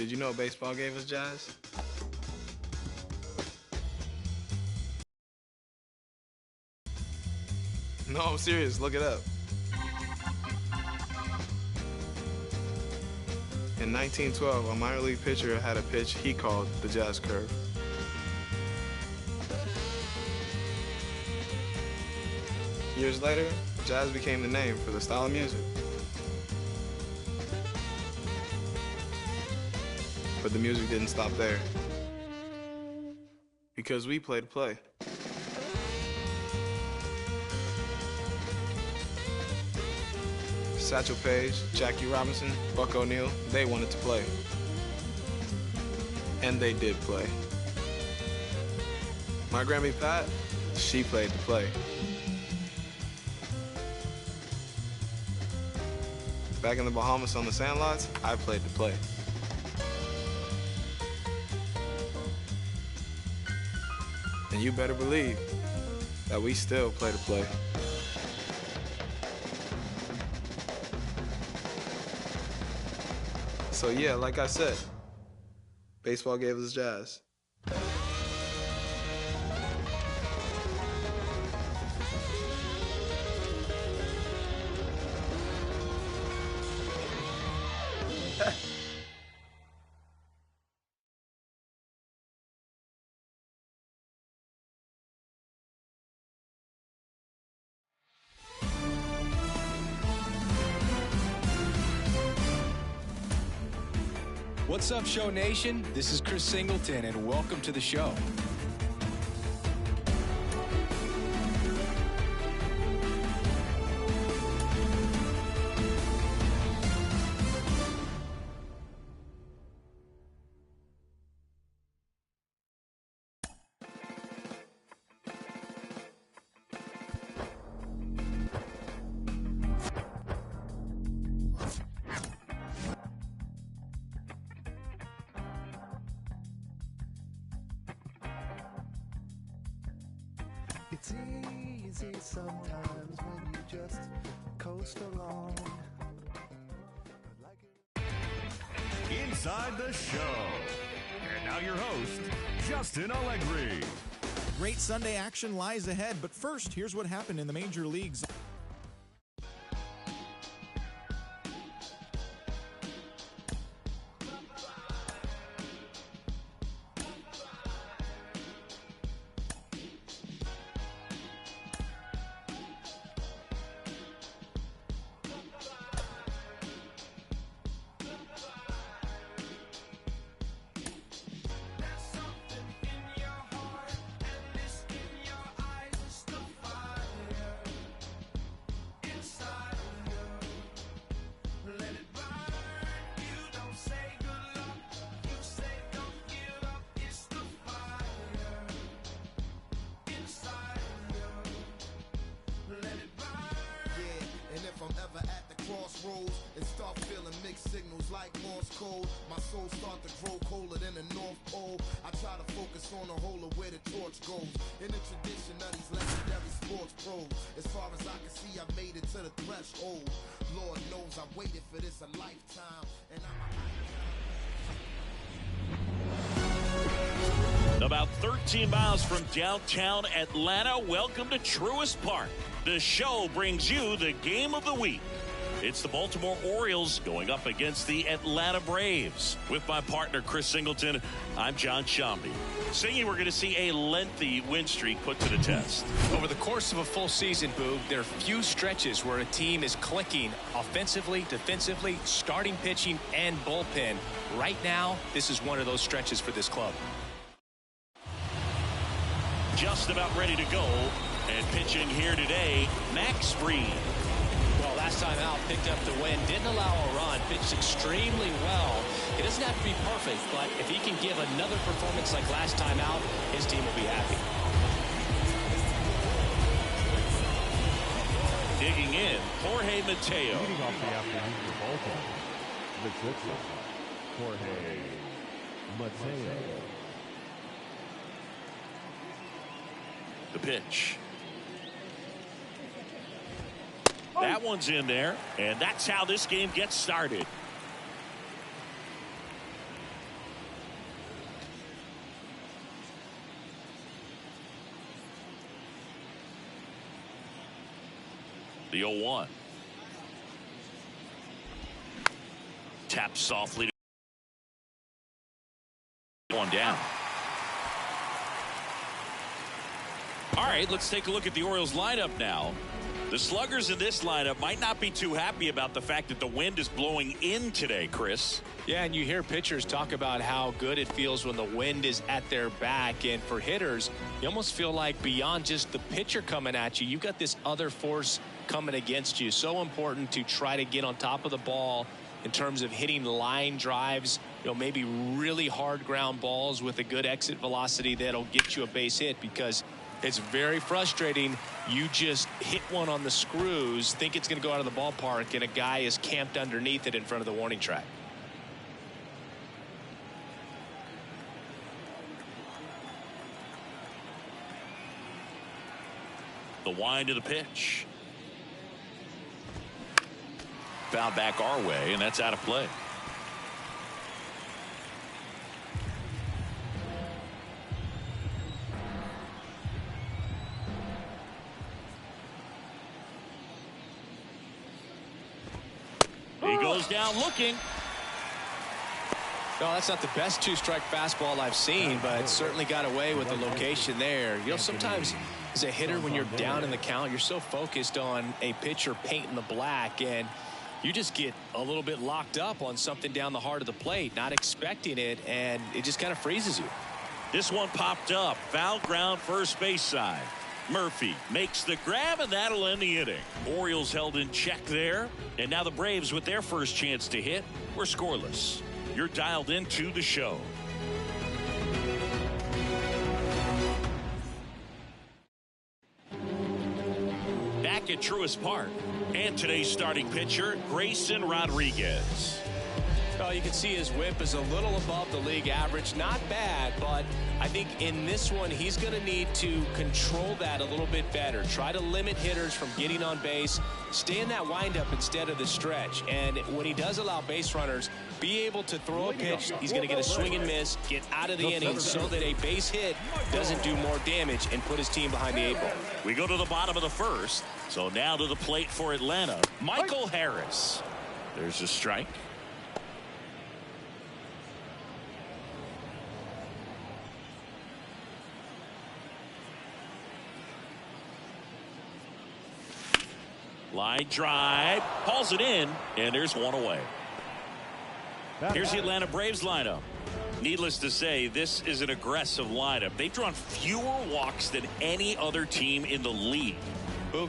Did you know baseball gave us jazz? No, I'm serious. Look it up. In 1912, a minor league pitcher had a pitch he called the jazz curve. Years later, jazz became the name for the style of music. But the music didn't stop there. Because we play to play. Satchel Paige, Jackie Robinson, Buck O'Neil, they wanted to play. And they did play. My Grammy Pat, she played to play. Back in the Bahamas on the sandlots, I played to play. And you better believe that we still play to play. So yeah, like I said, baseball gave us jazz. What's up, Show Nation? This is Chris Singleton, and welcome to the show. It's easy sometimes when you just coast along. Inside the show. And now your host, Justin Allegri. Great Sunday action lies ahead, but first, here's what happened in the major leagues. Crossroads and start feeling mixed signals like Morse code. My soul start to grow colder than the North Pole. I try to focus on the whole of where the torch goes. In the tradition of these legendary sports pros, as far as I can see, I've made it to the threshold. Lord knows I waited for this a lifetime, and I'm About 13 miles from downtown Atlanta, welcome to Truist Park. The show brings you the game of the week. It's the Baltimore Orioles going up against the Atlanta Braves. With my partner, Chris Singleton, I'm John Shambi. Singy, we're going to see a lengthy win streak put to the test. Over the course of a full season, Boog, there are few stretches where a team is clicking offensively, defensively, starting pitching, and bullpen. Right now, this is one of those stretches for this club. Just about ready to go. And pitching here today, Max Fried. Well, last time out, picked up the win, didn't allow a run, pitched extremely well. It doesn't have to be perfect, but if he can give another performance like last time out, his team will be happy. Digging in, Jorge Mateo. Leading off the afternoon for Baltimore, the shortstop, Jorge Mateo. The pitch. That one's in there, and that's how this game gets started. The 0-1. Tap softly. One down. All right, let's take a look at the Orioles lineup now. The sluggers in this lineup might not be too happy about the fact that the wind is blowing in today, Chris. Yeah, and you hear pitchers talk about how good it feels when the wind is at their back. And for hitters, you almost feel like beyond just the pitcher coming at you, you've got this other force coming against you. So important to try to get on top of the ball in terms of hitting line drives, maybe really hard ground balls with a good exit velocity that'll get you a base hit, because it's very frustrating. You just hit one on the screws, think it's going to go out of the ballpark, and a guy is camped underneath it in front of the warning track. The wind of the pitch. Foul back our way, and that's out of play. He goes down looking. No, that's not the best two-strike fastball I've seen, but certainly got away with the location there. Sometimes as a hitter, when you're down in the count, you're so focused on a pitcher painting the black, and you just get a little bit locked up on something down the heart of the plate, not expecting it, and it just kind of freezes you. This one popped up. Foul ground, first base side. Murphy makes the grab, and that'll end the inning. Orioles held in check there, and now the Braves, with their first chance to hit, were scoreless. You're dialed into the show. Back at Truist Park, and today's starting pitcher, Grayson Rodriguez. Well, you can see his whip is a little above the league average. Not bad, but I think in this one, he's going to need to control that a little bit better. Try to limit hitters from getting on base. Stay in that windup instead of the stretch. And when he does allow base runners, be able to throw a pitch. He's going to get a swing and miss, get out of the inning so that a base hit doesn't do more damage and put his team behind the 8 ball. We go to the bottom of the first. So now to the plate for Atlanta, Michael Harris. There's a strike. Line drive, hauls it in, and there's one away. Here's the Atlanta Braves lineup. Needless to say, this is an aggressive lineup. They've drawn fewer walks than any other team in the league.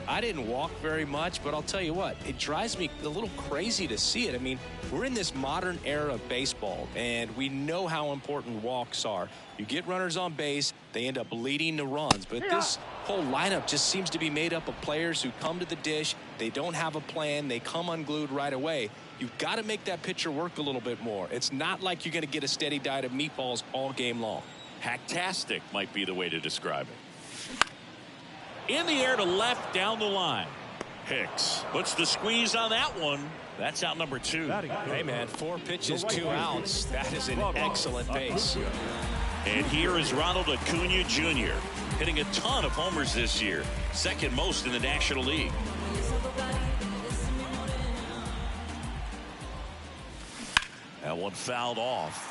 I didn't walk very much, but I'll tell you what, it drives me a little crazy to see it. I mean, we're in this modern era of baseball, and we know how important walks are. You get runners on base, they end up leading to runs, but this whole lineup just seems to be made up of players who come to the dish, they don't have a plan, they come unglued right away. You've got to make that pitcher work a little bit more. It's not like you're going to get a steady diet of meatballs all game long. Hacktastic might be the way to describe it. In the air to left, down the line. Hicks puts the squeeze on that one. That's out number 2. Hey, man, 4 pitches, 2 outs. That is an excellent base. And here is Ronald Acuna Jr. hitting a ton of homers this year. Second most in the National League. That one fouled off.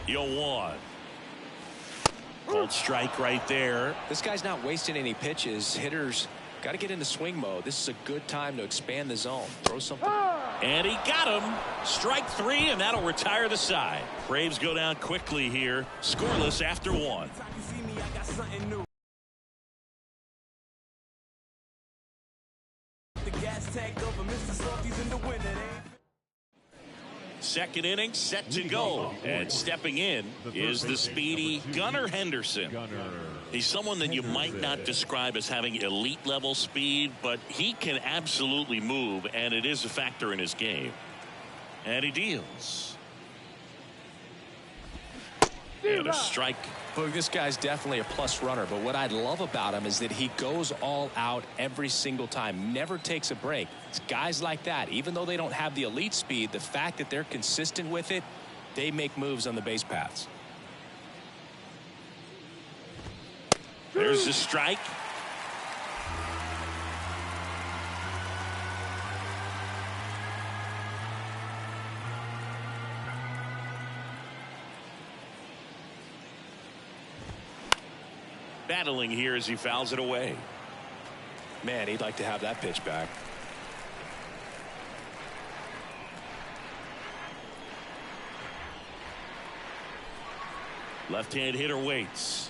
The 0-1. Cold strike right there. This guy's not wasting any pitches. Hitters got to get into swing mode. This is a good time to expand the zone. Throw something. And he got him. Strike 3, and that'll retire the side. Braves go down quickly here. Scoreless after 1. Second inning set to go, and stepping in is the speedy Gunnar Henderson. He's someone that you might not describe as having elite level speed, but he can absolutely move, and it is a factor in his game. And he deals. And a strike. Look, this guy's definitely a plus runner, but what I love about him is that he goes all out every single time, never takes a break. It's guys like that, even though they don't have the elite speed, the fact that they're consistent with it, they make moves on the base paths. There's a strike. Battling here as he fouls it away. Man, he'd like to have that pitch back. Left-hand hitter waits.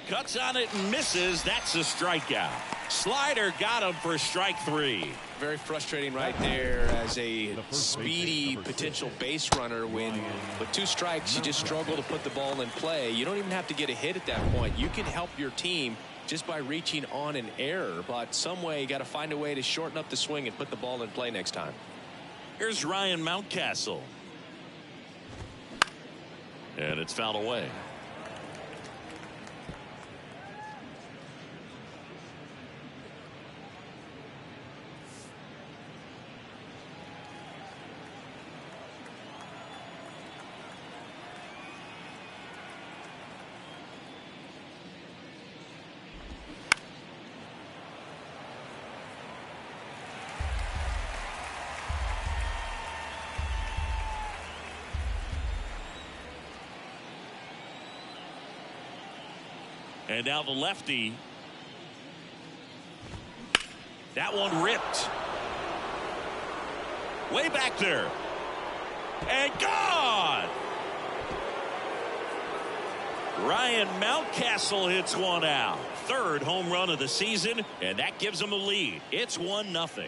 Cuts on it and misses. That's a strikeout. Slider got him for strike 3. Very frustrating right there as a speedy potential base runner when with 2 strikes you just struggle to put the ball in play. You don't even have to get a hit at that point. You can help your team just by reaching on an error, but some way you got to find a way to shorten up the swing and put the ball in play next time. Here's Ryan Mountcastle. And it's fouled away. And now the lefty. That one ripped. Way back there. And gone. Ryan Mountcastle hits one out. 3rd home run of the season, and that gives him a lead. It's 1-0.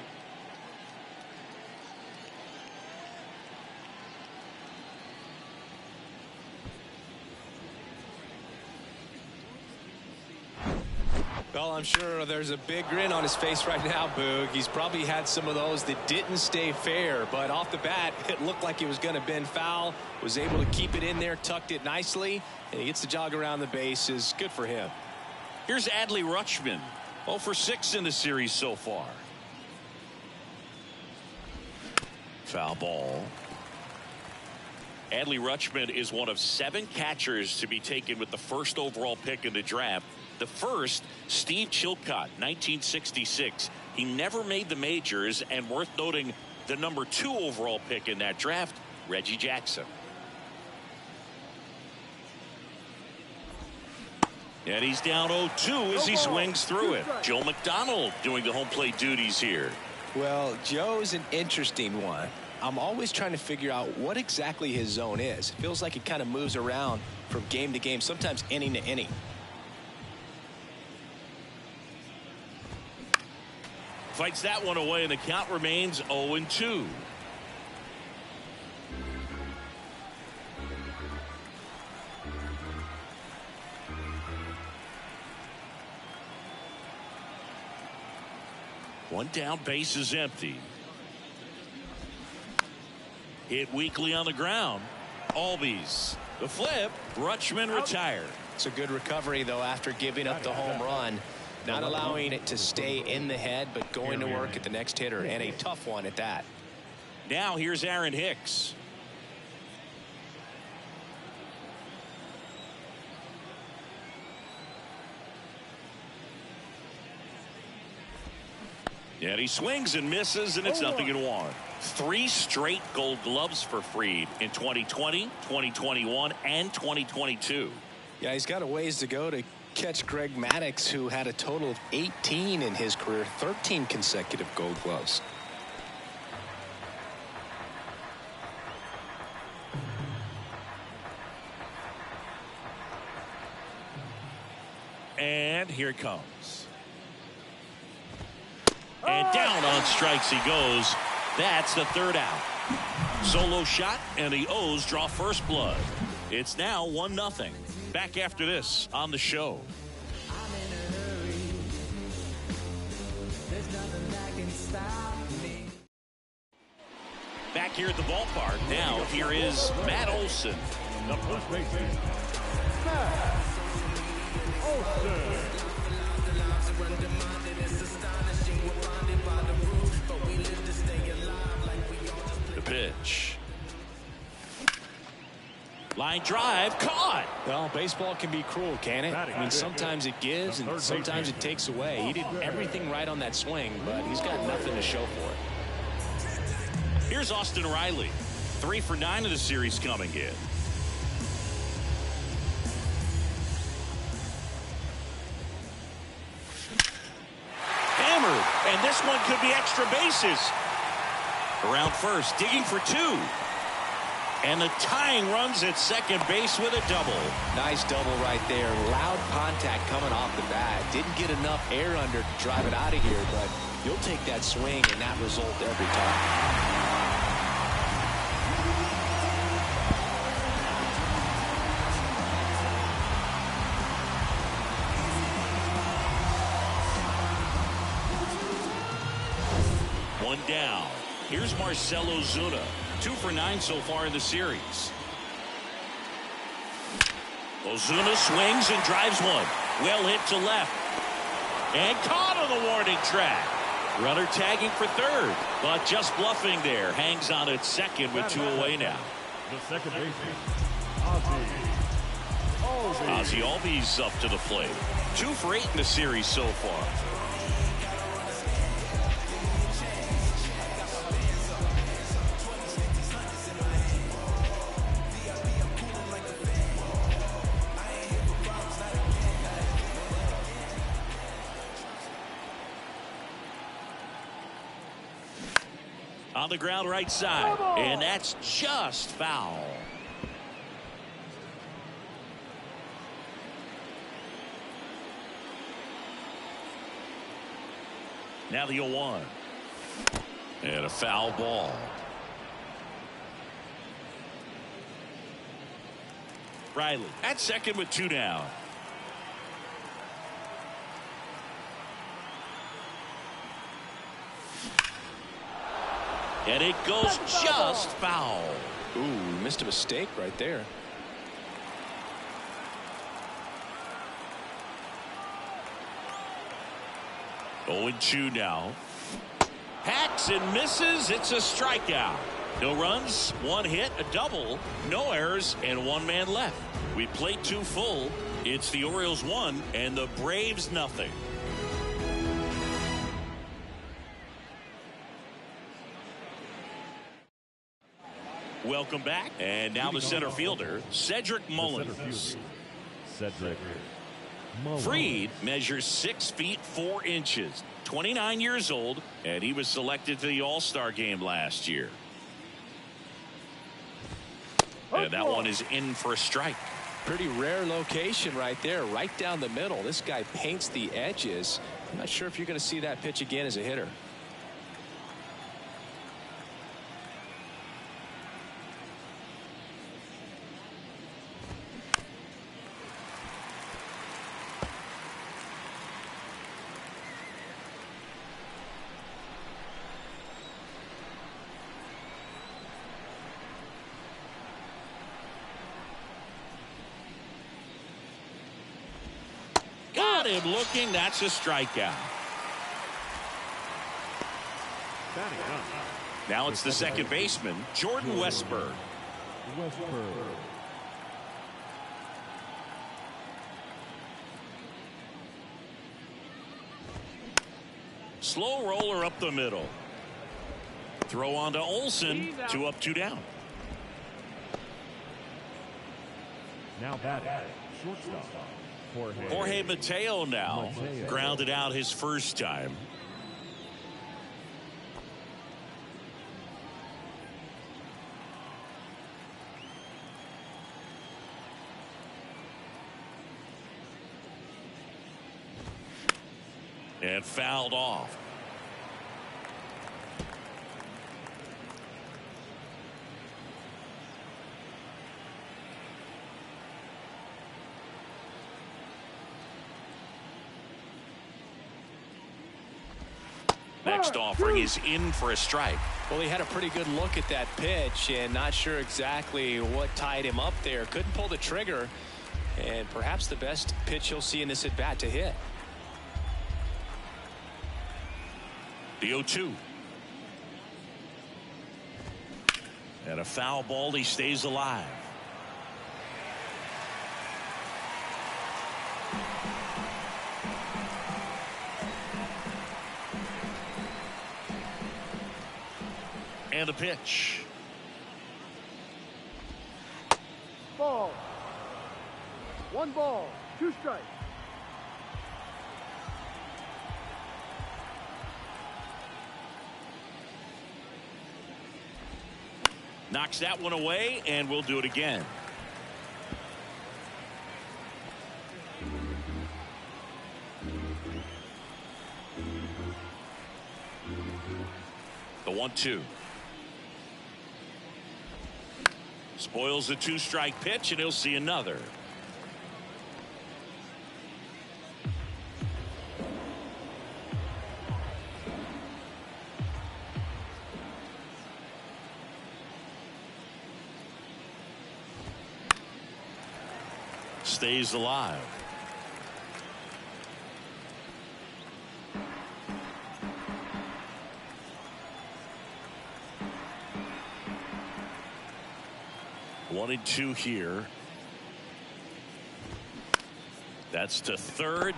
Well, I'm sure there's a big grin on his face right now, Boog. He's probably had some of those that didn't stay fair, but off the bat, it looked like it was going to bend foul. Was able to keep it in there, tucked it nicely, and he gets the jog around the bases. Good for him. Here's Adley Rutschman, 0 for 6 in the series so far. Foul ball. Adley Rutschman is one of 7 catchers to be taken with the 1st overall pick in the draft. The first, Steve Chilcott, 1966. He never made the majors, and worth noting, the number 2 overall pick in that draft, Reggie Jackson. And he's down 0-2 as he swings through it. Joe McDonald doing the home plate duties here. Well, Joe's an interesting one. I'm always trying to figure out what exactly his zone is. It feels like it kind of moves around from game to game, sometimes inning to inning. Fights that one away, and the count remains 0-2. One down, base is empty. Hit weakly on the ground. Albies. The flip. Rutschman retired. It's a good recovery, though, after giving up the home run. Not allowing it to stay in the head, but going to work at the next hitter, and a tough one at that. Now here's Aaron Hicks. And he swings and misses, and it's 0-1. 3 straight Gold Gloves for Fried in 2020, 2021, and 2022. Yeah, he's got a ways to go to catch Greg Maddux, who had a total of 18 in his career, 13 consecutive Gold Gloves. And here it comes. And down on strikes he goes. That's the 3rd out. Solo shot, and the O's draw first blood. It's now 1-0. Back after this on the show. Back here at the ballpark now, here is Matt Olson. The first baseman, Matt Olson. The pitch. Line drive, caught. Well, baseball can be cruel, can it? I mean, sometimes it gives and sometimes it takes away. He did everything right on that swing, but he's got nothing to show for it. Here's Austin Riley. 3 for 9 of the series coming in. Hammered, and this one could be extra bases. Around first, digging for 2. And the tying runs at second base with a double. Nice double right there. Loud contact coming off the bat. Didn't get enough air under to drive it out of here, but you'll take that swing and that result every time. One down. Here's Marcell Ozuna. 2 for 9 so far in the series. Ozuna swings and drives one. Well hit to left. And caught on the warning track. Runner tagging for third, but just bluffing there. Hangs on at second with 2 away now. The second baseman, Ozzy Albies up to the plate. 2 for 8 in the series so far. On the ground right side, and that's just foul. Now the 0-1. And a foul ball. Riley at second with 2 down. And it goes just foul. Ooh, missed a mistake right there. Oh, 0-2 now. Hacks and misses. It's a strikeout. No runs, 1 hit, a double, no errors, and 1 man left. We played 2 full. It's the Orioles 1 and the Braves nothing. Welcome back. And now the center fielder, Cedric Mullins. Fried measures 6 feet 4 inches, 29 years old, and he was selected to the All-Star game last year. And that one is in for a strike. Pretty rare location right there, right down the middle. This guy paints the edges. I'm not sure if you're going to see that pitch again as a hitter. Got him looking. That's a strikeout. Now it's the second baseman, Jordan Westburg. Slow roller up the middle. Throw on to Olsen. 2 up, 2 down. Now batting, shortstop, Jorge Mateo now grounded out his first time. And fouled off. Next offering is in for a strike. Well, he had a pretty good look at that pitch and not sure exactly what tied him up there. Couldn't pull the trigger, and perhaps the best pitch he'll see in this at bat to hit. The 0-2. And a foul ball. He stays alive. And the pitch. Ball. 1 ball, 2 strikes. Knocks that one away, and we'll do it again. The 1-2. Spoils the 2-strike pitch, and he'll see another. Stays alive. One and two here. That's to third.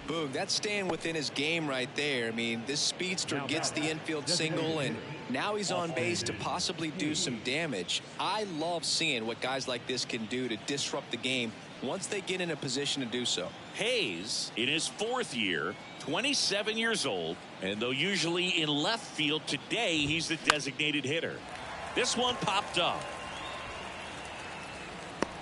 Boog, that's staying within his game right there. I mean, this speedster gets the infield single, and now he's on base to possibly do some damage. I love seeing what guys like this can do to disrupt the game once they get in a position to do so. Hayes, in his 4th year, 27 years old, and though usually in left field, today he's the designated hitter. This one popped up.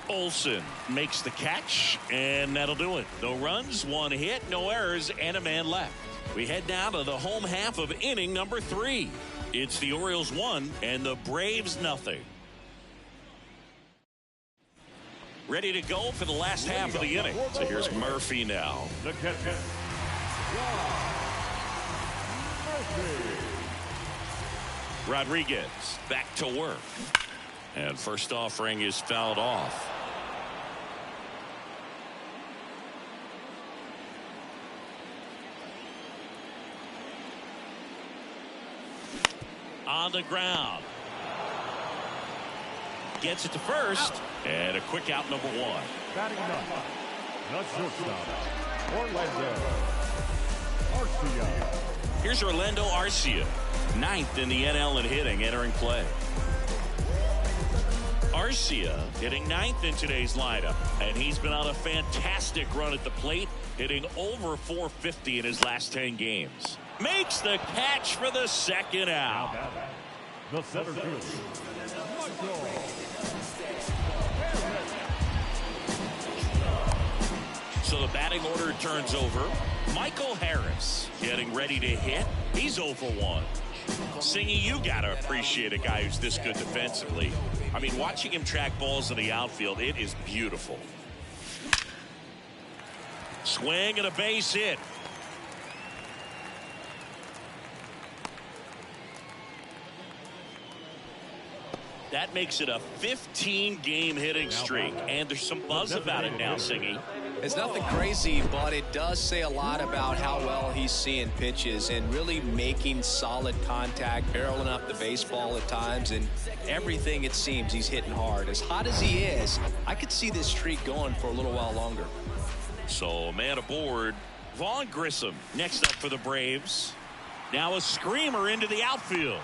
Olsen makes the catch, and that'll do it. No runs, 1 hit, no errors, and a man left. We head now to the home half of inning number 3. It's the Orioles 1 and the Braves nothing. Ready to go for the last half of the inning. So here's Murphy now. The catcher, Rodriguez back to work. And first offering is fouled off. On the ground. Gets it to first. And a quick out, number 1. batting up, the shortstop, Orlando Arcia. Here's Orlando Arcia, 9th in the NL in hitting, entering play. Arcia hitting 9th in today's lineup, and he's been on a fantastic run at the plate, hitting over 450 in his last 10 games. Makes the catch for the second out. The center field, So the batting order turns over. Michael Harris getting ready to hit. He's 0 for 1. Singy, you gotta appreciate a guy who's this good defensively. I mean, watching him track balls in the outfield, it is beautiful. Swing and a base hit. That makes it a 15-game hitting streak, and there's some buzz about it now, Singy. It's nothing crazy, but it does say a lot about how well he's seeing pitches and really making solid contact, barreling up the baseball at times, and everything it seems he's hitting hard. As hot as he is, I could see this streak going for a little while longer. So a man aboard, Vaughn Grissom next up for the Braves. Now a screamer into the outfield.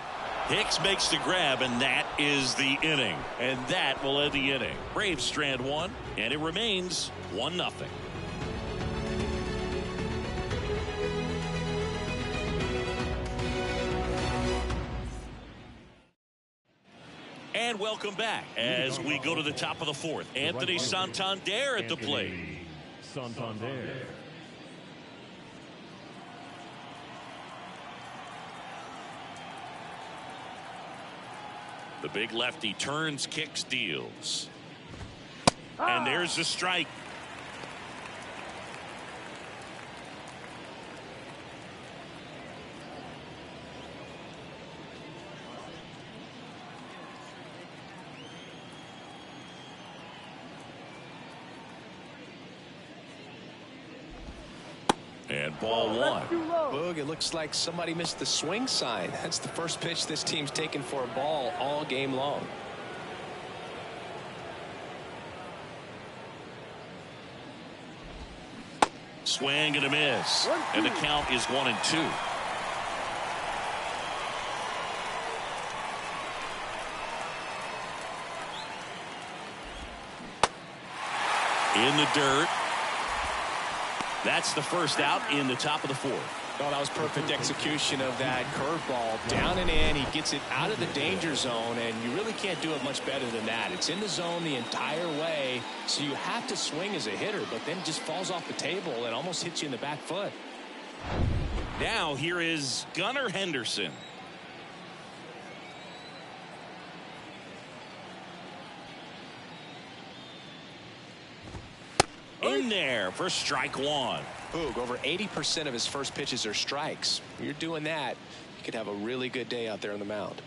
Hicks makes the grab, and that is the inning. And that will end the inning. Braves strand 1, and it remains 1-0. And welcome back as we go to the top of the 4th. Anthony Santander at the plate. Santander. The big lefty turns, kicks, deals. And there's the strike. And ball 1. Boog, it looks like somebody missed the swing sign. That's the first pitch this team's taken for a ball all game long. Swing and a miss. And the count is 1-2. In the dirt. That's the first out in the top of the fourth. Well, that was perfect execution of that curveball. Down and in. He gets it out of the danger zone, and you really can't do it much better than that. It's in the zone the entire way, so you have to swing as a hitter, but then it just falls off the table and almost hits you in the back foot. Now here is Gunnar Henderson. In there for strike one. Boog, over 80% of his first pitches are strikes. When you're doing that, you could have a really good day out there on the mound.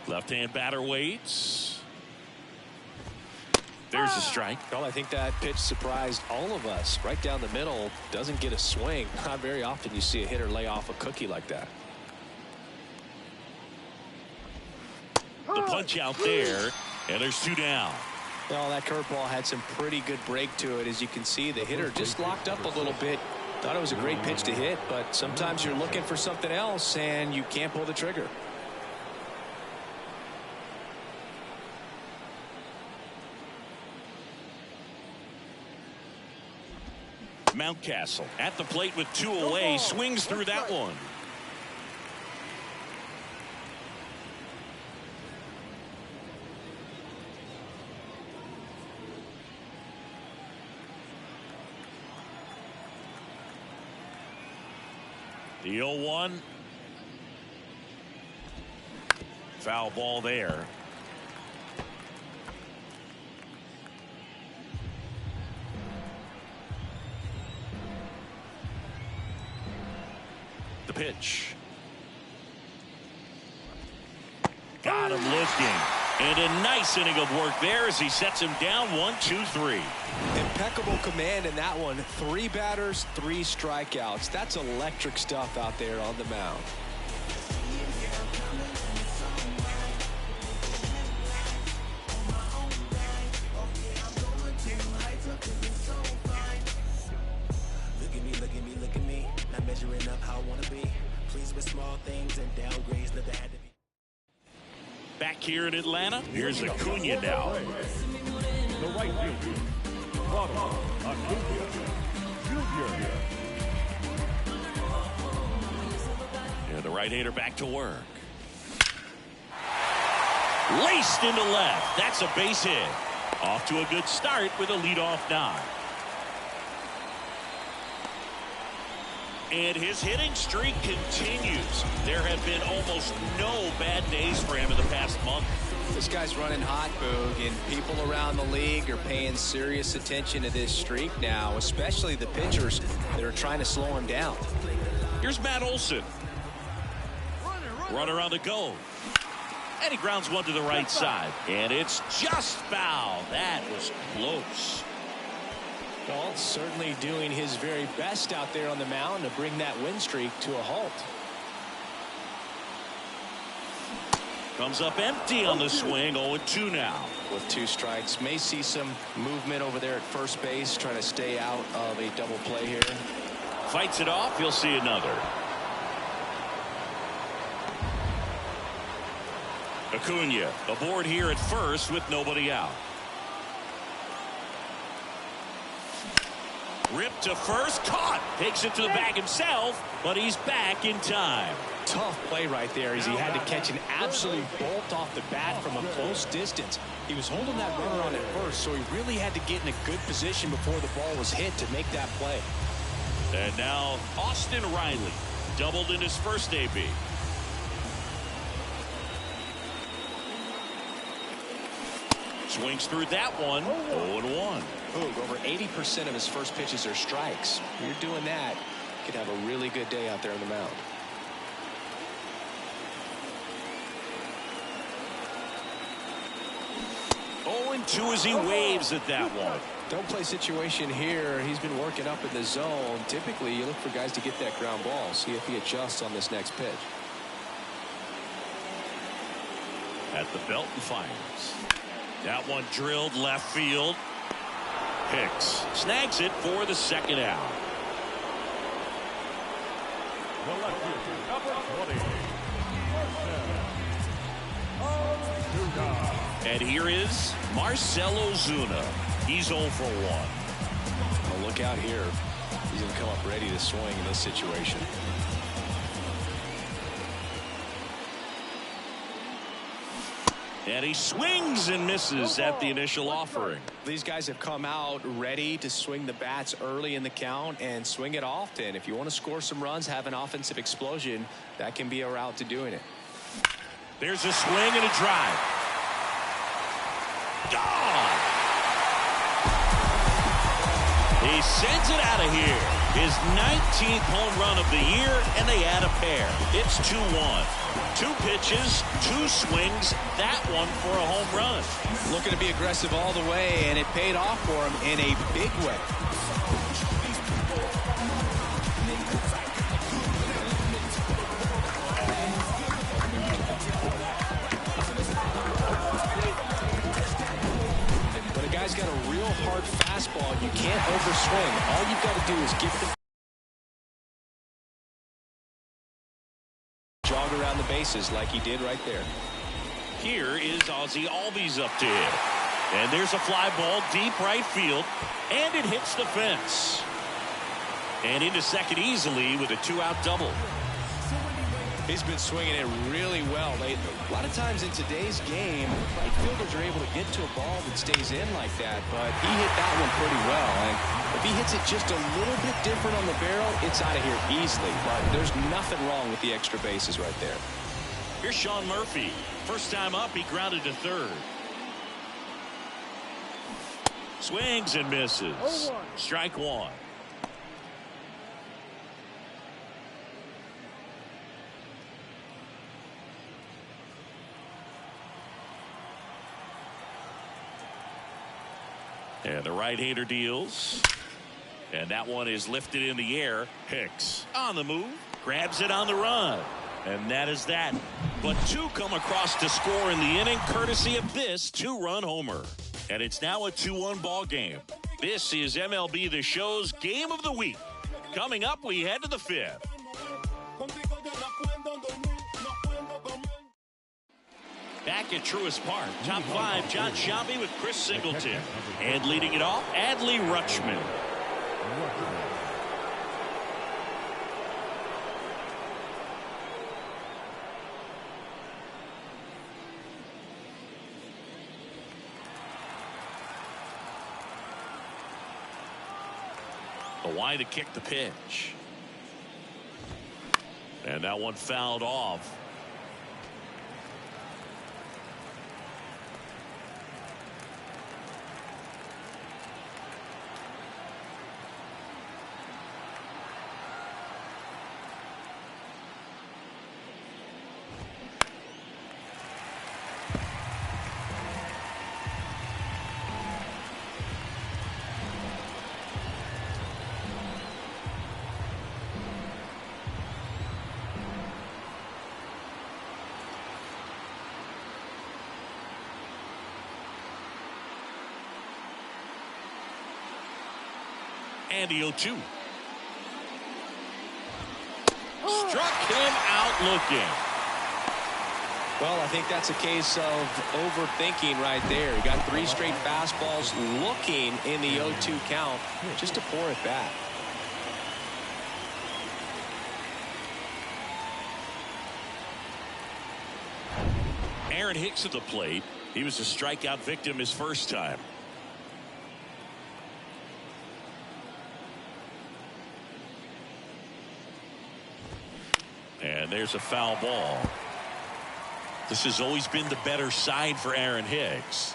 Left-hand batter waits. There's a strike. Well, I think that pitch surprised all of us. Right down the middle, doesn't get a swing. Not very often you see a hitter lay off a cookie like that. The punch out there, and there's two down. Well, that curveball had some pretty good break to it. As you can see, the hitter just locked up a little bit. Thought it was a great pitch to hit, but sometimes you're looking for something else and you can't pull the trigger. Mountcastle at the plate with two away, swings through that one. The 0-1. Foul ball there. The pitch. Got him looking. And a nice inning of work there as he sets him down 1-2-3. Impeccable command in that one. 3 batters, 3 strikeouts. That's electric stuff out there on the mound. Look at me. Not measuring up how I want to be. Pleased with small things and downgrades. Never had to be. Back here in Atlanta, here's Acuna now. The right fielder, Ronald Acuna Jr. And the right-hander back to work. Laced into left. That's a base hit. Off to a good start with a leadoff knock. And his hitting streak continues. There have been almost no bad days for him in the past month. This guy's running hot, Boog, and people around the league are paying serious attention to this streak now, especially the pitchers that are trying to slow him down. Here's Matt Olson. Runner on the go. And he grounds one to the right side. And it's just foul. That was close. Well, certainly doing his very best out there on the mound to bring that win streak to a halt. Comes up empty on the swing. 0-2 now. With 2 strikes. May see some movement over there at first base, trying to stay out of a double play here. Fights it off. You'll see another. Acuna aboard here at first with nobody out. Ripped to first, caught, takes it to the bag himself, but he's back in time. Tough play right there as he had to catch an absolute bolt off the bat from a close distance. He was holding that runner on at first, so he really had to get in a good position before the ball was hit to make that play. And now Austin Riley doubled in his first AB. Swings through that one. 0-1. Over 80% of his first pitches are strikes. When you're doing that, you could have a really good day out there on the mound. And 2 as he waves at that one. Don't play situation here. He's been working up in the zone. Typically, you look for guys to get that ground ball. See if he adjusts on this next pitch. at the belt and fires. That one drilled left field. Hicks snags it for the second out. The left fielder, number 20. And here is Marcell Ozuna. He's 0 for 1. Well, look out here. He's going to come up ready to swing in this situation. And he swings and misses at the initial offering. These guys have come out ready to swing the bats early in the count and swing it often. If you want to score some runs, have an offensive explosion, that can be a route to doing it. There's a swing and a drive. Gone. He sends it out of here. His 19th home run of the year, and they add a pair. It's 2-1. 2 pitches, 2 swings, that one for a home run. Looking to be aggressive all the way, and it paid off for him in a big way. When a guy's got a real hard fastball, you can't overswing. All you've got to do is give the jog around the bases like he did right there. Here is Ozzie Albies up to hit. And there's a fly ball deep right field, and it hits the fence. And into second easily with a 2-out double. He's been swinging it really well lately. A lot of times in today's game, right fielders are able to get to a ball that stays in like that, but he hit that one pretty well. And if he hits it just a little bit different on the barrel, it's out of here easily. But there's nothing wrong with the extra bases right there. Here's Sean Murphy. First time up, he grounded to third. Swings and misses. Strike one. And the right-hander deals. And that one is lifted in the air. Hicks on the move. Grabs it on the run. And that is that. But 2 come across to score in the inning, courtesy of this 2-run homer. And it's now a 2-1 ball game. This is MLB The Show's Game of the Week. Coming up, we head to the 5th. Back at Truist Park, top 5, John Sciambi with Chris Singleton. And leading it off, Adley Rutschman. Why to kick the pitch. And that one fouled off. And the 0-2. Struck him out looking. Well, I think that's a case of overthinking right there. He got 3 straight fastballs looking in the 0-2 count just to pour it back. Aaron Hicks at the plate. He was a strikeout victim his first time. And there's a foul ball. This has always been the better side for Aaron Hicks.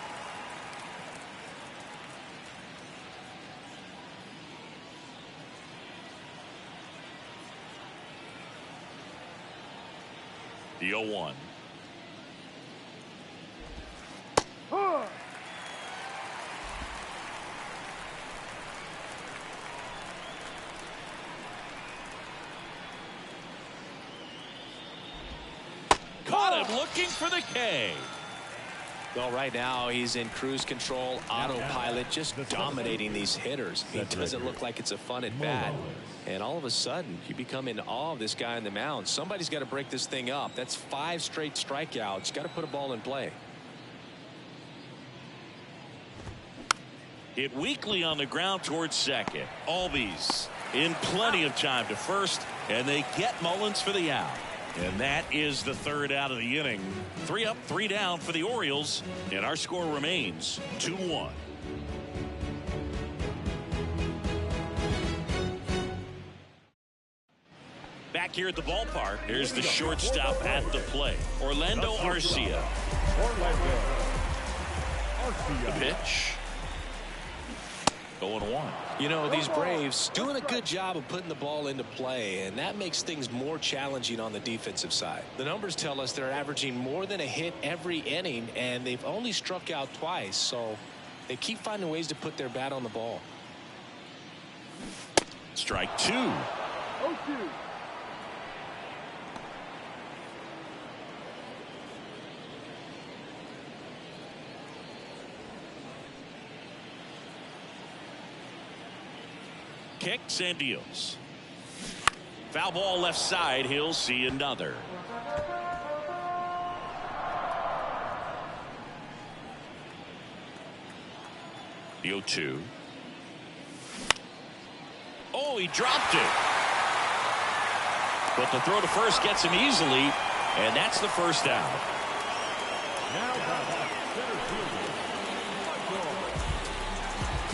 The 0-1. Caught him looking for the K. Well, right now he's in cruise control, autopilot, just dominating these hitters. It doesn't look like it's a fun at bat. And all of a sudden, you become in awe of this guy on the mound. Somebody's got to break this thing up. That's 5 straight strikeouts. Got to put a ball in play. Hit weakly on the ground towards second. Albies in plenty of time to first, and they get Mullins for the out. And that is the 3rd out of the inning. 3 up, 3 down for the Orioles, and our score remains 2-1. Back here at the ballpark, here's the shortstop at the plate, Orlando Arcia. The pitch. Going 1. You know, these Braves doing a good job of putting the ball into play, and that makes things more challenging on the defensive side. The numbers tell us they're averaging more than a hit every inning, and they've only struck out twice, so they keep finding ways to put their bat on the ball. Strike 2. 0-2. Kicks and deals. Foul ball left side. He'll see another. The 0-2. Oh, he dropped it. But the throw to first gets him easily, and that's the first down.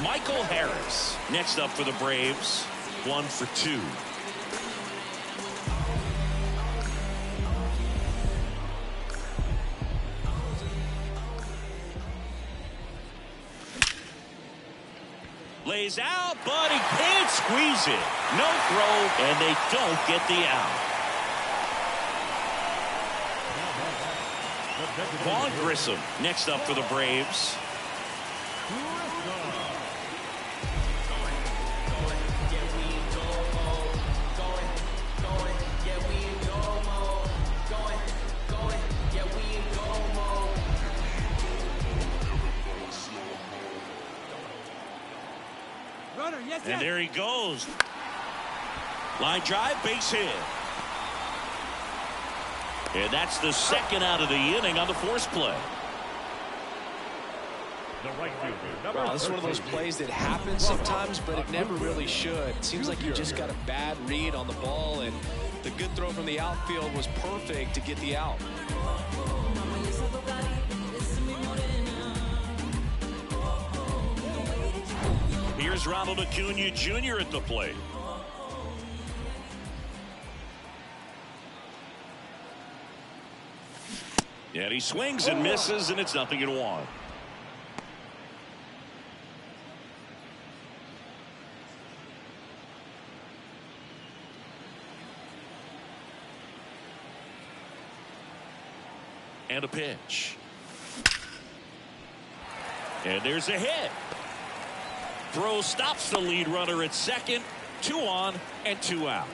Michael Harris next up for the Braves. 1 for 2. Lays out, but he can't squeeze it. No throw, and they don't get the out. Vaughn Grissom next up for the Braves. And there he goes. Line drive, base hit. And that's the 2nd out of the inning on the force play. Wow, this is one of those plays that happens sometimes, but it never really should. It seems like you just got a bad read on the ball, and the good throw from the outfield was perfect to get the out. Here's Ronald Acuna Jr. at the plate. And he swings and misses, and it's 0-1. And a pitch. And there's a hit. Throw stops the lead runner at second. 2 on and 2 out.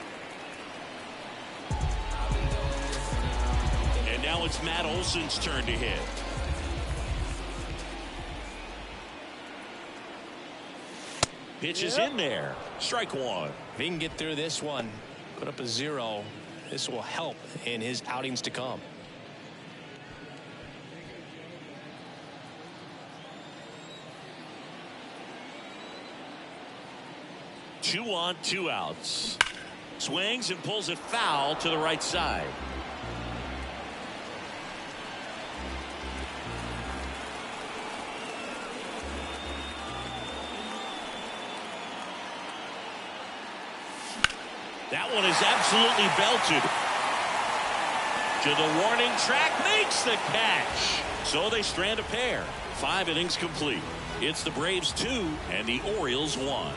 And now it's Matt Olson's turn to hit. Pitch is in there. Strike 1. If he can get through this one, put up a 0, this will help in his outings to come. Two on, 2 outs. Swings and pulls it foul to the right side. That one is absolutely belted. To the warning track, makes the catch. So they strand a pair. 5 innings complete. It's the Braves 2 and the Orioles 1.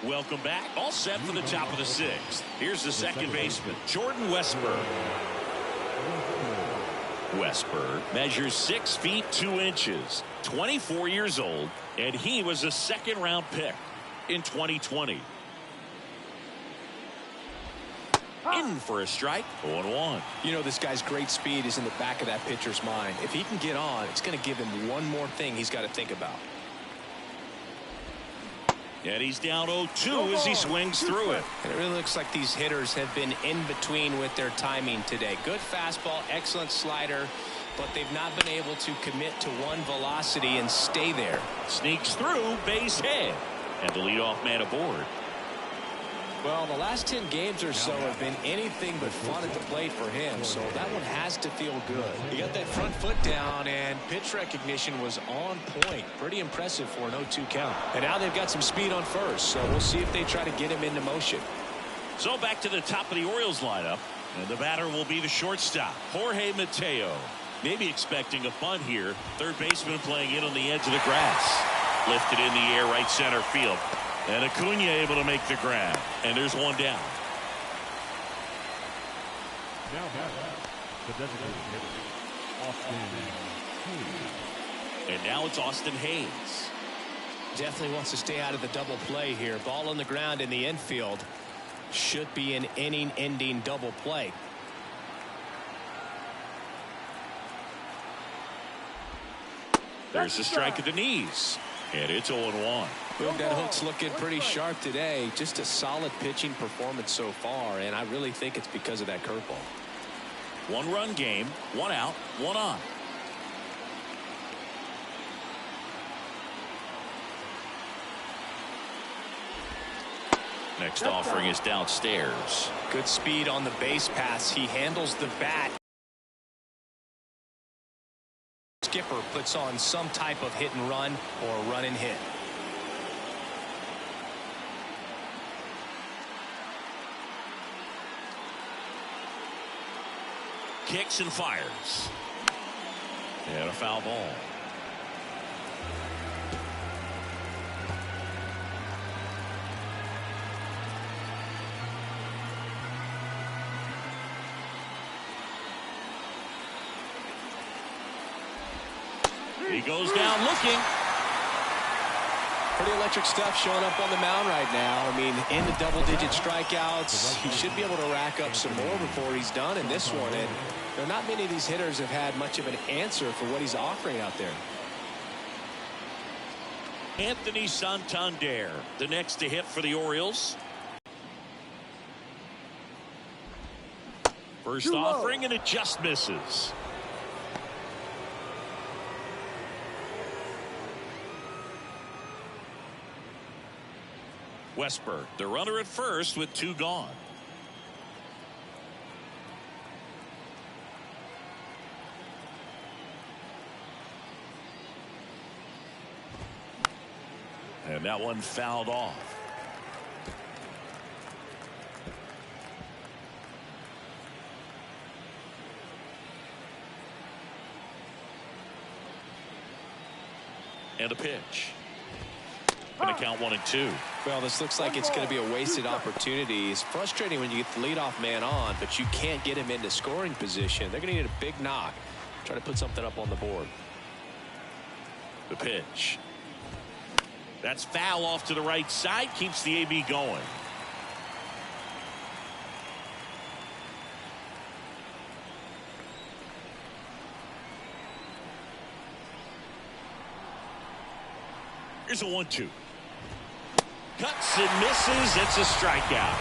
Welcome back. All set for the top of the 6th. Here's the second baseman, Jordan Westburg. Westburg measures 6 feet 2 inches, 24 years old, and he was a 2nd-round pick in 2020. in for a strike. 0-1. You know, this guy's great speed is in the back of that pitcher's mind. If he can get on, it's going to give him one more thing he's got to think about. And he's down 0-2 as he swings through it. And it really looks like these hitters have been in between with their timing today. Good fastball, excellent slider, but they've not been able to commit to one velocity and stay there. Sneaks through, base hit. And the leadoff man aboard. Well, the last 10 games or so have been anything but fun at the plate for him, so that one has to feel good. He got that front foot down, and pitch recognition was on point. Pretty impressive for an 0-2 count. And now they've got some speed on first, so we'll see if they try to get him into motion. So back to the top of the Orioles lineup, and the batter will be the shortstop, Jorge Mateo. Maybe expecting a bunt here. Third baseman playing in on the edge of the grass. Lifted in the air, right center field. And Acuna able to make the grab. And there's one down. Now the designated hitter, Austin Hayes. And now it's Austin Hayes. Definitely wants to stay out of the double play here. Ball on the ground in the infield. Should be an inning-ending double play. There's the strike at the knees. And it's 0-1. That hook's looking pretty sharp today. Just a solid pitching performance so far, and I really think it's because of that curveball. 1-run game, 1 out, 1 on. Next offering is downstairs. Good speed on the base pass. He handles the bat. Skipper puts on some type of hit and run or run and hit. Kicks and fires. And a foul ball. He goes down looking. Pretty electric stuff showing up on the mound right now. I mean, in the double-digit strikeouts, he should be able to rack up some more before he's done in this one. And there are not many of these hitters have had much of an answer for what he's offering out there. Anthony Santander, the next to hit for the Orioles. First offering, and it just misses. Westberg, the runner at first with 2 gone. And that one fouled off. And a pitch. Going to count 1-2. Well, this looks like it's going to be a wasted opportunity. It's frustrating when you get the leadoff man on, but you can't get him into scoring position. They're going to need a big knock. Try to put something up on the board. The pitch. That's foul off to the right side. Keeps the AB going. Here's a 1-2. Cuts and misses. It's a strikeout.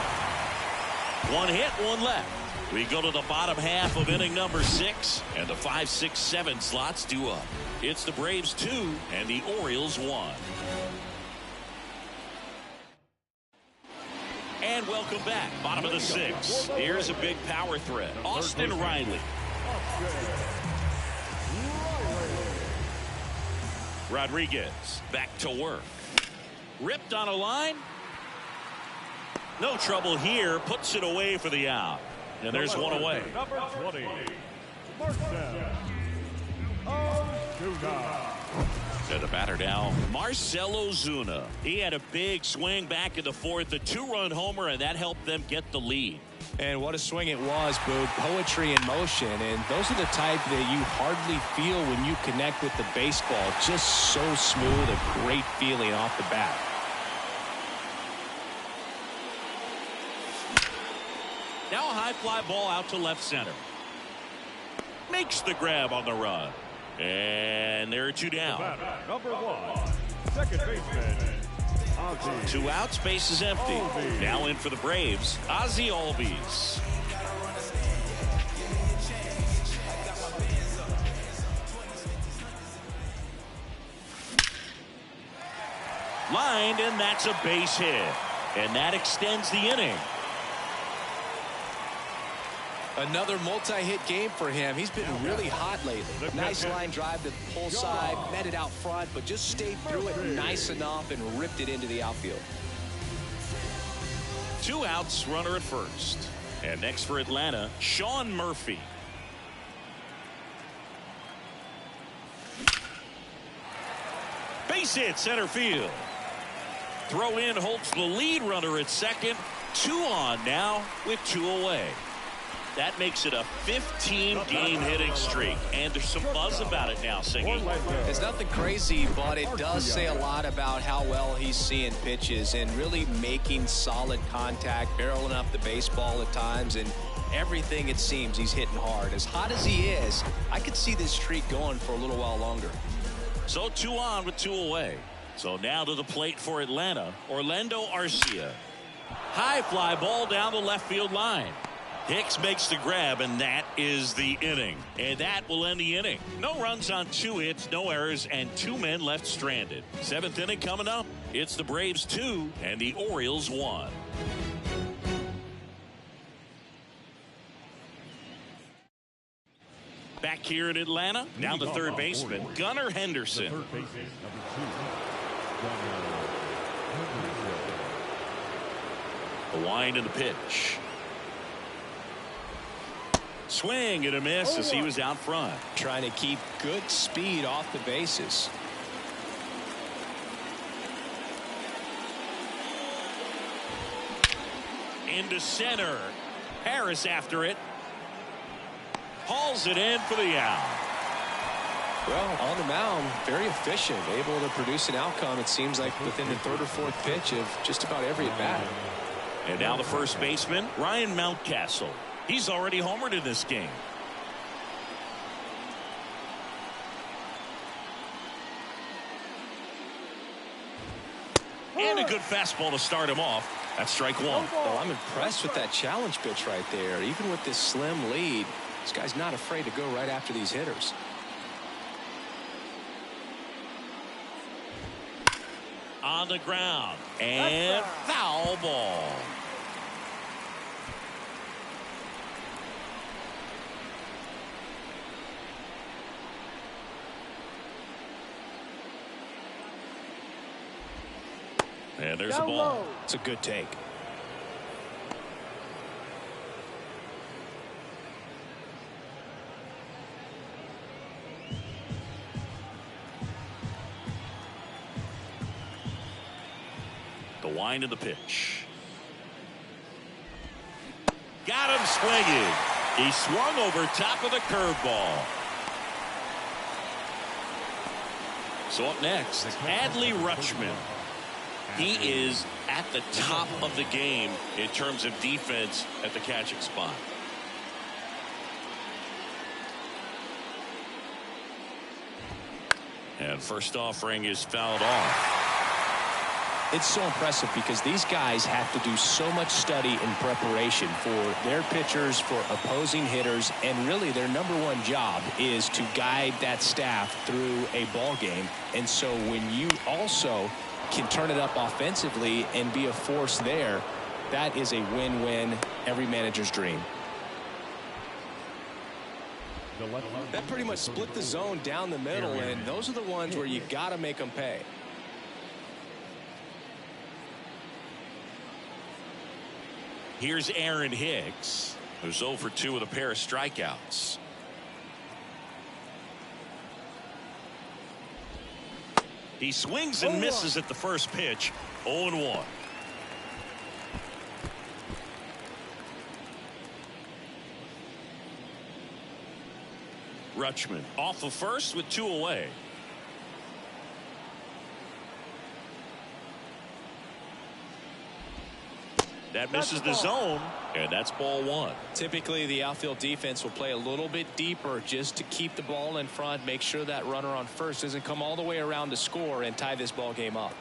1 hit, 1 left. We go to the bottom half of inning number 6, and the 5, 6, 7 slots due up. It's the Braves 2 and the Orioles 1. And welcome back. Bottom of the 6th. Here's a big power threat. Austin Riley. Rodriguez back to work. Ripped on a line. No trouble here. Puts it away for the out. And there's one away. Number 20, Marcell Ozuna. And the batter now, Marcell Ozuna. He had a big swing back in the 4th, a 2-run homer, and that helped them get the lead. And what a swing it was, Boog. Poetry in motion. And those are the type that you hardly feel when you connect with the baseball. Just so smooth, a great feeling off the bat. Now a high high fly ball out to left center. Makes the grab on the run. And there are two down. Number 1, second baseman, Ozzie. 2 outs, base is empty. Albies. Now in for the Braves, Ozzie Albies. Lined, and that's a base hit. And that extends the inning. Another multi-hit game for him. He's been really hot lately. Nice line drive to the pull side, met it out front, but just stayed through it nice enough and ripped it into the outfield. 2 outs, runner at first. And next for Atlanta, Sean Murphy. Base hit center field. Throw in holds the lead runner at second. 2 on now with 2 away. That makes it a 15-game hitting streak. And there's some buzz about it now, Singing. It's nothing crazy, but it does say a lot about how well he's seeing pitches and really making solid contact, barreling up the baseball at times, and everything it seems he's hitting hard. As hot as he is, I could see this streak going for a little while longer. So 2 on with 2 away. So now to the plate for Atlanta, Orlando Arcia. High fly ball down the left field line. Hicks makes the grab, and that is the inning. And that will end the inning. No runs on 2 hits, no errors, and 2 men left stranded. 7th inning coming up. It's the Braves 2 and the Orioles 1. Back here in Atlanta, now the third baseman, Gunnar Henderson. Third baseman, number 2, Gunnar Henderson. A wind and the pitch. Swing and a miss as he was out front. Trying to keep good speed off the bases. Into center. Harris after it. Hauls it in for the out. Well, on the mound, very efficient, able to produce an outcome, it seems like, within the 3rd or 4th pitch of just about every at-bat. And now the first baseman, Ryan Mountcastle. He's already homered in this game. And a good fastball to start him off. That's strike 1. Well, I'm impressed with that challenge pitch right there. Even with this slim lead, this guy's not afraid to go right after these hitters. On the ground. And foul ball. And there's a ball. It's a good take. The wind of the pitch. Got him swinging. He swung over top of the curveball. So up next, Adley Rutschman. He is at the top of the game in terms of defense at the catching spot. And first offering is fouled off. It's so impressive because these guys have to do so much study and preparation for their pitchers, for opposing hitters, and really their #1 job is to guide that staff through a ball game. And so when you also can turn it up offensively and be a force there, that is a win-win, every manager's dream. That pretty much split the zone down the middle, and those are the ones where you got to make them pay. Here's Aaron Hicks, who's 0 for 2 with a pair of strikeouts. He swings and misses at the first pitch. 0-1. Rutschman off of first with 2 away. That misses the zone, and that's ball one. Typically, the outfield defense will play a little bit deeper just to keep the ball in front, make sure that runner on first doesn't come all the way around to score and tie this ball game up.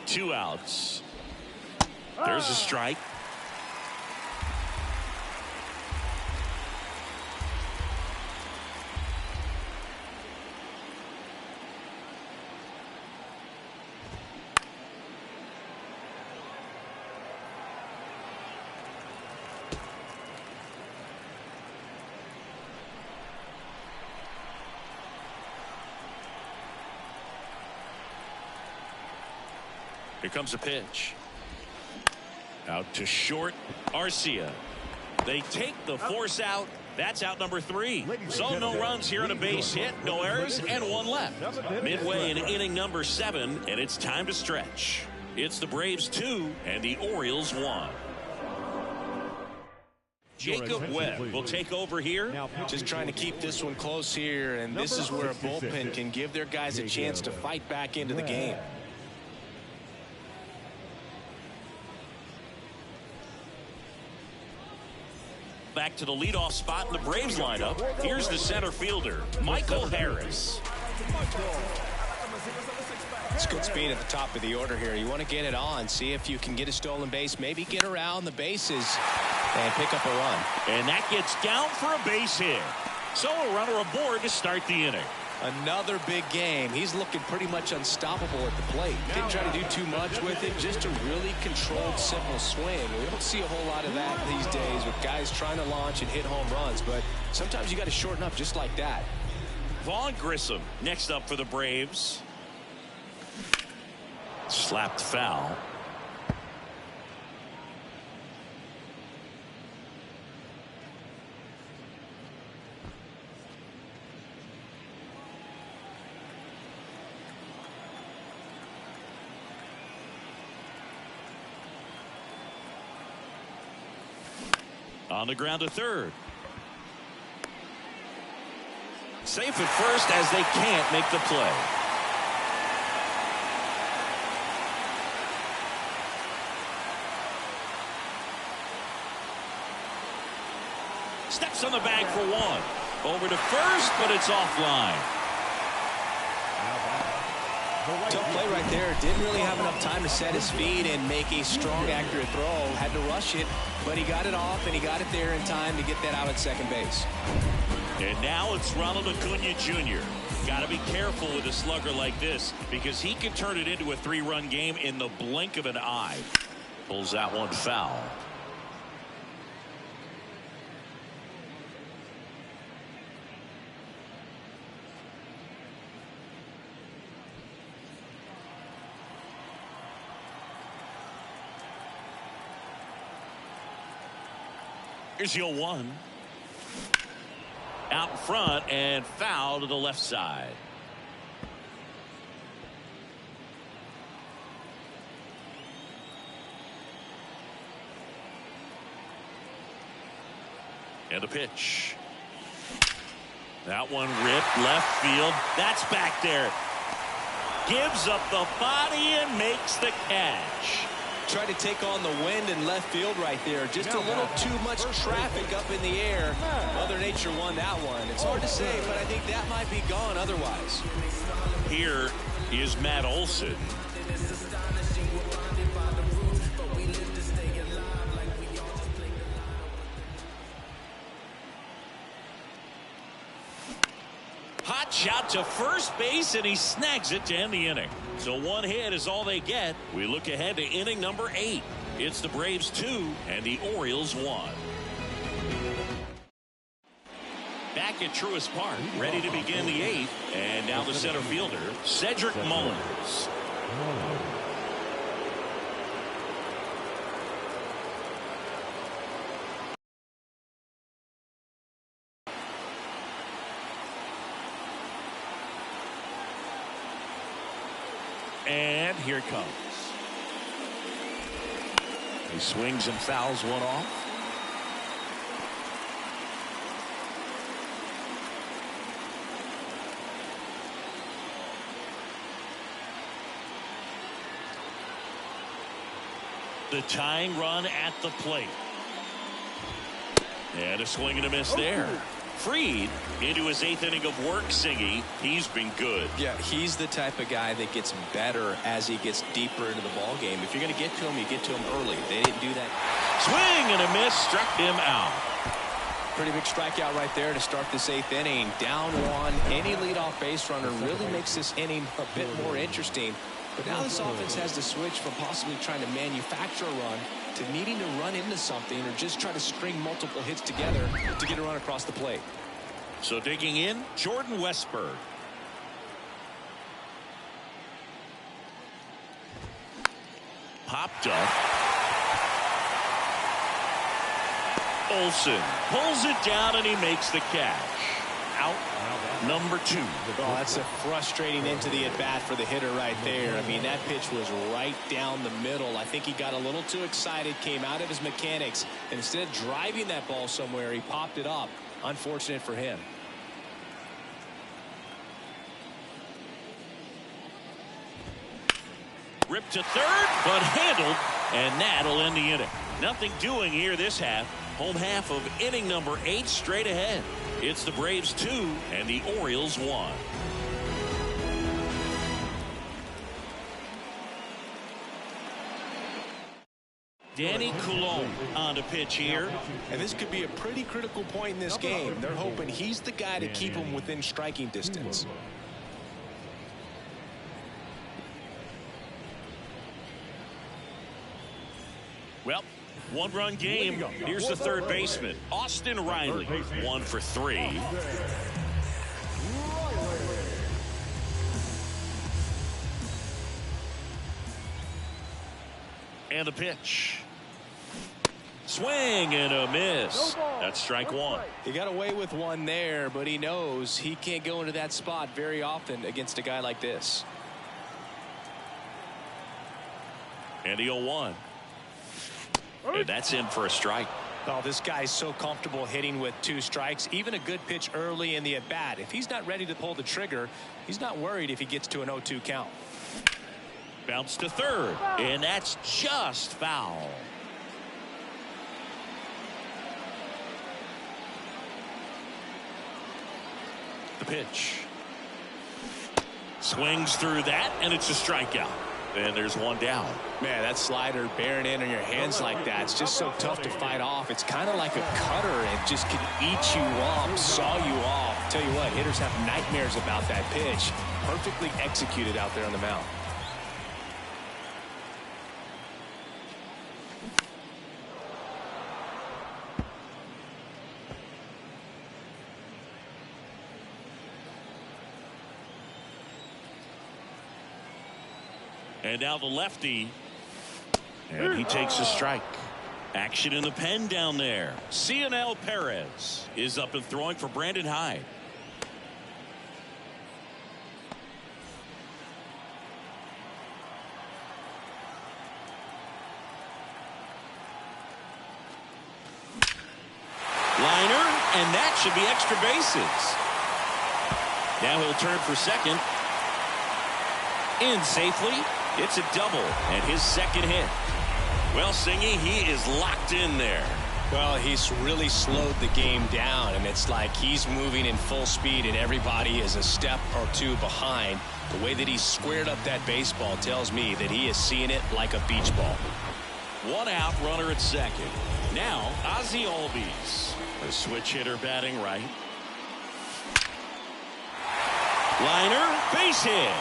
2 outs. There's a strike. Here comes a pitch. Out to short, Arcia. They take the force out. That's out number 3. So no runs here on a base hit, no errors, and 1 left. Midway in inning number 7, and it's time to stretch. It's the Braves 2 and the Orioles 1. Jacob Webb will take over here. Just trying to keep this one close here, and this is where a bullpen can give their guys a chance to fight back into the game. Back to the leadoff spot in the Braves lineup. Here's the center fielder, Michael Harris. It's good speed at the top of the order here. You want to get it on, see if you can get a stolen base, maybe get around the bases and pick up a run. And that gets down for a base hit. So a runner aboard to start the inning. Another big game. He's looking pretty much unstoppable at the plate. Didn't try to do too much with it. Just a really controlled, simple swing. We don't see a whole lot of that these days with guys trying to launch and hit home runs. But sometimes you got to shorten up just like that. Vaughn Grissom next up for the Braves. Slapped foul. On the ground to third. Safe at first as they can't make the play. Steps on the bag for 1. Over to first, but it's offline. Tough play right there. Didn't really have enough time to set his feet and make a strong, accurate throw. Had to rush it, but he got it off, and he got it there in time to get that out at second base. And now it's Ronald Acuna Jr. Got to be careful with a slugger like this because he can turn it into a 3-run game in the blink of an eye. Pulls that one foul. Here's 0-1. Out in front and foul to the left side. And a pitch. That one ripped left field. That's back there. Gives up the body and makes the catch. Tried to take on the wind in left field right there. Just a little too much traffic up in the air. Mother Nature won that one. It's hard to say, but I think that might be gone otherwise. Here is Matt Olson. Hot shot to first base, and he snags it to end the inning. So 1 hit is all they get. We look ahead to inning number 8. It's the Braves 2 and the Orioles 1. Back at Truist Park, ready to begin the 8th. And now the center fielder, Cedric Mullins. And here it comes. He swings and fouls one off. the tying run at the plate. And a swing and a miss there. Fried into his 8th inning of work, Singy. He's been good. Yeah, he's the type of guy that gets better as he gets deeper into the ball game. If you're going to get to him, you get to him early. They didn't do that. Swing and a miss, struck him out. Pretty big strikeout right there to start this 8th inning. Down 1, any leadoff base runner really makes this inning a bit more interesting. But now this offense has to switch from possibly trying to manufacture a run to needing to run into something or just try to string multiple hits together to get a run across the plate. So digging in, Jordan Westberg. Popped up. Olsen pulls it down and he makes the catch. Out number 2. Oh, that's a frustrating into the at-bat for the hitter right there. I mean, that pitch was right down the middle. I think he got a little too excited, came out of his mechanics, and instead of driving that ball somewhere, he popped it up. Unfortunate for him. Ripped to third, but handled, and that'll end the inning. Nothing doing here this half. Home half of inning number 8 straight ahead. It's the Braves 2 and the Orioles 1. Danny Coulombe on the pitch here. And this could be a pretty critical point in this game. They're hoping he's the guy to keep them within striking distance. Well, one-run game. Here's the third baseman, Austin Riley. 1 for 3. And the pitch. Swing and a miss. That's strike 1. He got away with one there, but he knows he can't go into that spot very often against a guy like this. And the 0-1. And that's in for a strike. Oh, this guy's so comfortable hitting with 2 strikes. Even a good pitch early in the at-bat. If he's not ready to pull the trigger, he's not worried if he gets to an 0-2 count. Bounce to third, and that's just foul. The pitch. Swings through that, and it's a strikeout. And there's one down. Man, that slider bearing in on your hands like that, it's just so tough to fight off. It's kind of like a cutter. It just can eat you up, saw you off. Tell you what, hitters have nightmares about that pitch. Perfectly executed out there on the mound. And now the lefty. And he takes a strike. Action in the pen down there. Cionel Perez is up and throwing for Brandon Hyde. Liner, and that should be extra bases. Now he'll turn for second. In safely. It's a double and his second hit. Well, Singy, he is locked in there. Well, he's really slowed the game down, and it's like he's moving in full speed and everybody is a step or 2 behind. The way that he squared up that baseball tells me that he is seeing it like a beach ball. 1 out, runner at second. Now, Ozzie Albies, a switch hitter batting right. Liner, base hit.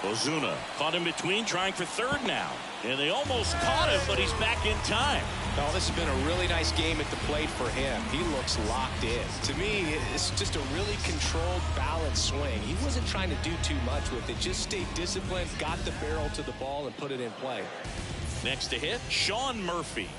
Ozuna caught in between, trying for third now. And they almost caught him, but he's back in time. Oh, this has been a really nice game at the plate for him. He looks locked in. To me, it's just a really controlled, balanced swing. He wasn't trying to do too much with it. Just stayed disciplined, got the barrel to the ball, and put it in play. Next to hit, Sean Murphy.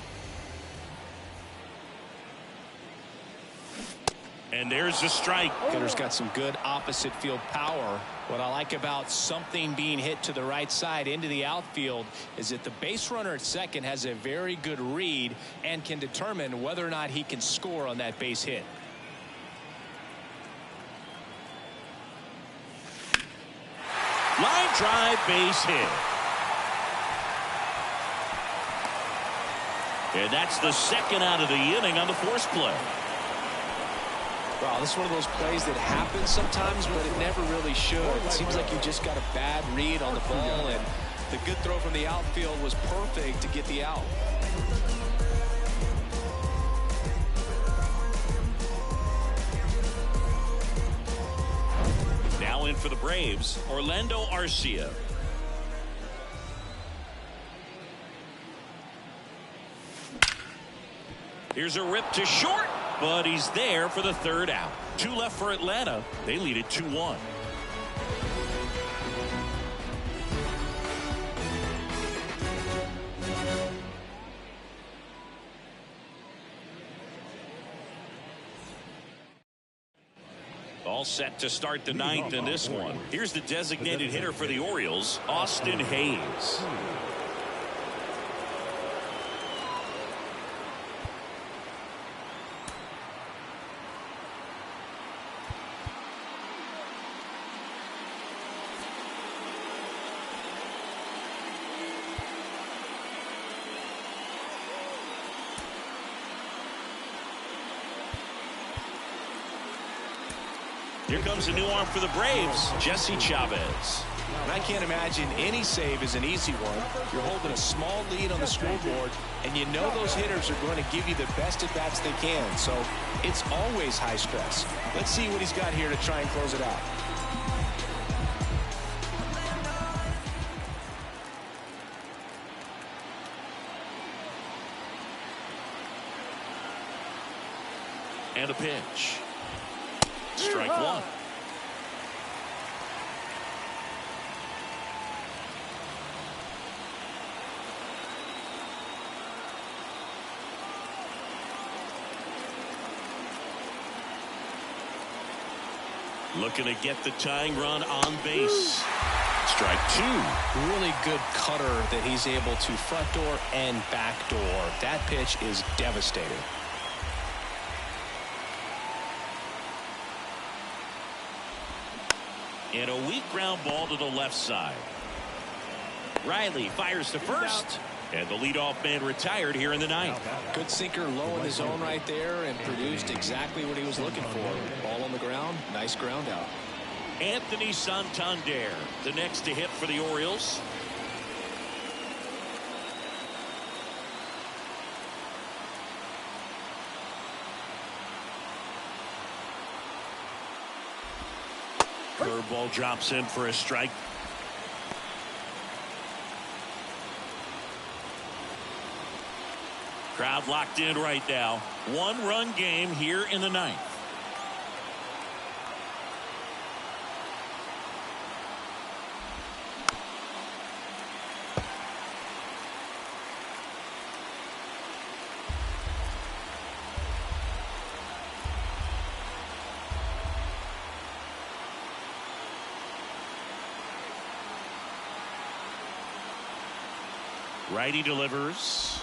And there's the strike. Hitter's got some good opposite field power. What I like about something being hit to the right side into the outfield is that the base runner at second has a very good read and can determine whether or not he can score on that base hit. Line drive, base hit. And that's the second out of the inning on the force play. Wow, this is one of those plays that happens sometimes, but it never really should. It seems like you just got a bad read on the ball, and the good throw from the outfield was perfect to get the out. Now in for the Braves, Orlando Arcia. Here's a rip to short, but he's there for the third out. 2 left for Atlanta. They lead it 2-1. All set to start the ninth in this one. Here's the designated hitter for the Orioles, Austin Hayes. Here comes a new arm for the Braves, Jesse Chavez. And I can't imagine any save is an easy one. You're holding a small lead on the scoreboard, and you know those hitters are going to give you the best at-bats they can. So it's always high stress. Let's see what he's got here to try and close it out. And a pitch. Strike one. Looking to get the tying run on base. Strike two. Really good cutter that he's able to front door and back door. That pitch is devastating. And a weak ground ball to the left side. Riley fires to first. And the leadoff man retired here in the ninth. Good sinker low in the zone right there and produced exactly what he was looking for. Ball on the ground. Nice ground out. Anthony Santander, the next to hit for the Orioles. Curveball drops in for a strike. Crowd locked in right now. 1-run game here in the ninth. Righty delivers.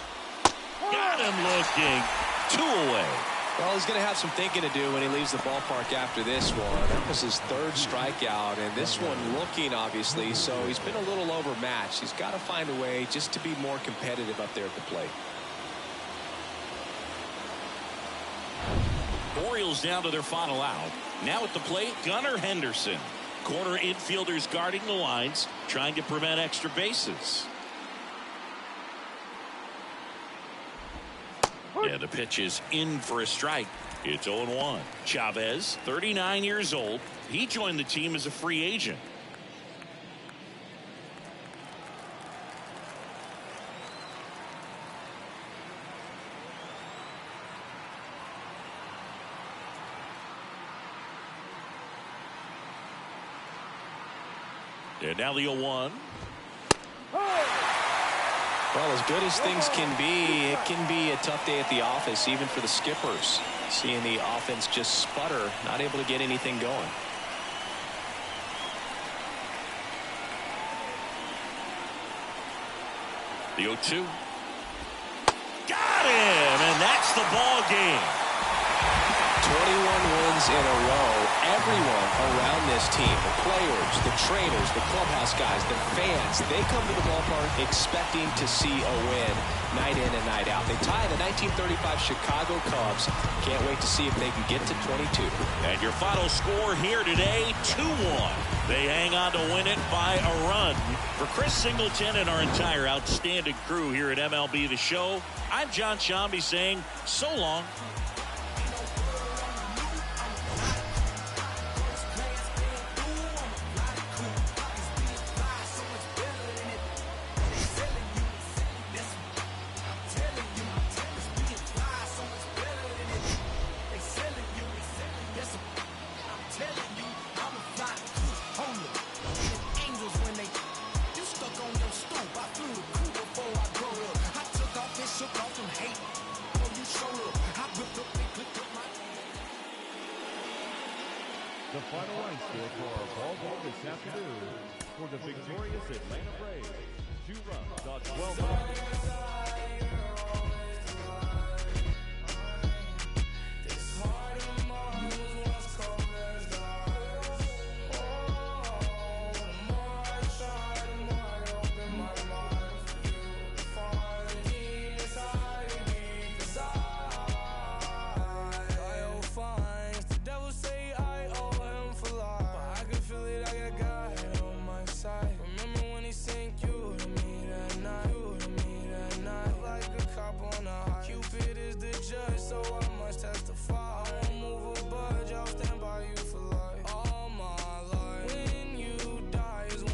Got him looking. 2 away. Well, he's going to have some thinking to do when he leaves the ballpark after this one. That was his 3rd strikeout, and this one looking, obviously, so he's been a little overmatched. He's got to find a way just to be more competitive up there at the plate. Orioles down to their final out. Now at the plate, Gunnar Henderson. Corner infielders guarding the lines, trying to prevent extra bases. And the pitch is in for a strike. It's 0-1. Chavez, 39 years old. He joined the team as a free agent. And now the 0-1. Well, as good as things can be, it can be a tough day at the office, even for the skippers. Seeing the offense just sputter, not able to get anything going. The 0-2. Got him, and that's the ball game. 21 wins in a row. everyone around this team, the players, the trainers, the clubhouse guys, the fans, they come to the ballpark expecting to see a win night in and night out. They tie the 1935 Chicago Cubs. Can't wait to see if they can get to 22. And your final score here today, 2-1. They hang on to win it by a run. For Chris Singleton and our entire outstanding crew here at MLB The Show, I'm John Shambi saying so long. The final run score for our ball game this afternoon for the victorious Atlanta Braves. 2 runs on 12 runs.